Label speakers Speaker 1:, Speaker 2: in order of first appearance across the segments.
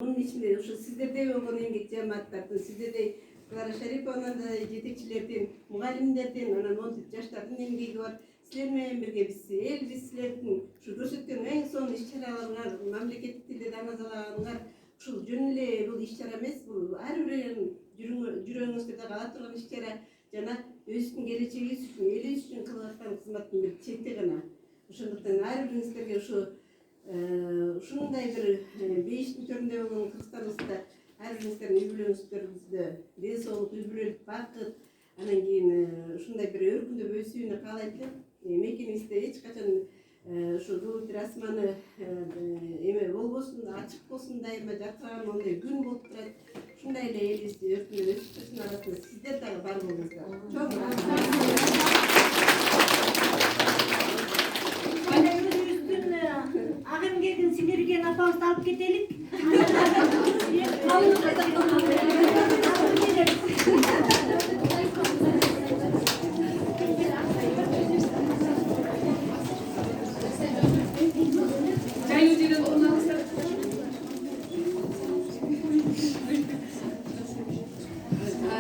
Speaker 1: Onun içinde şu sizlerde olan emgek cemaatlardan, sizlerde Klara Şeripova'nın da yetekçilerden, mugallimlerden, ana 14 yaşlardan emgeği var. Sizler menен birge biz sizlerden şu görsetken en son iş-çaralarınlar, memleket tilde danazalaganlar, şu jönle bu iş-çara emes, bu her bireyin jüröňüzde kala turgan iş-çara jana özüňiz geleceği üçün, eli üçün kılgatkan kızmattın bir çekti gana. Ошондуктан ар бириңизге ушу ушундай бир бейиштин төрүндө болгон Кыргызстаныбызда ар бириңиздердин үй бүлөңүздөрүңүздө ден соолук, үй бүлөлүк бакыт, анан кийин ушундай бир өркүндөп өсүүнү каалайт элем. Мекенибизде эч качан ушу дулут расманы эме болбосун, ачык болсун, дайыма жаркыраган ондай күн болуп турат. Ушундай эле элибизди өркүндөп өсүп турсын арасында сиздер дагы бар болуңуздар. Чоң рахмат.
Speaker 2: Агемгедин сиңирген апабызды алып кетелик.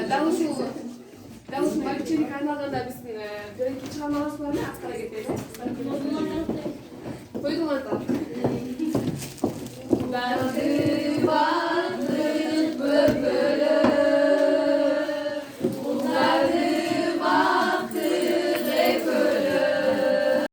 Speaker 3: Дал ушул малчелик айналганда биздин биринки чыгармаларыбыз бар эле, аскара кетели. Койдуңар да.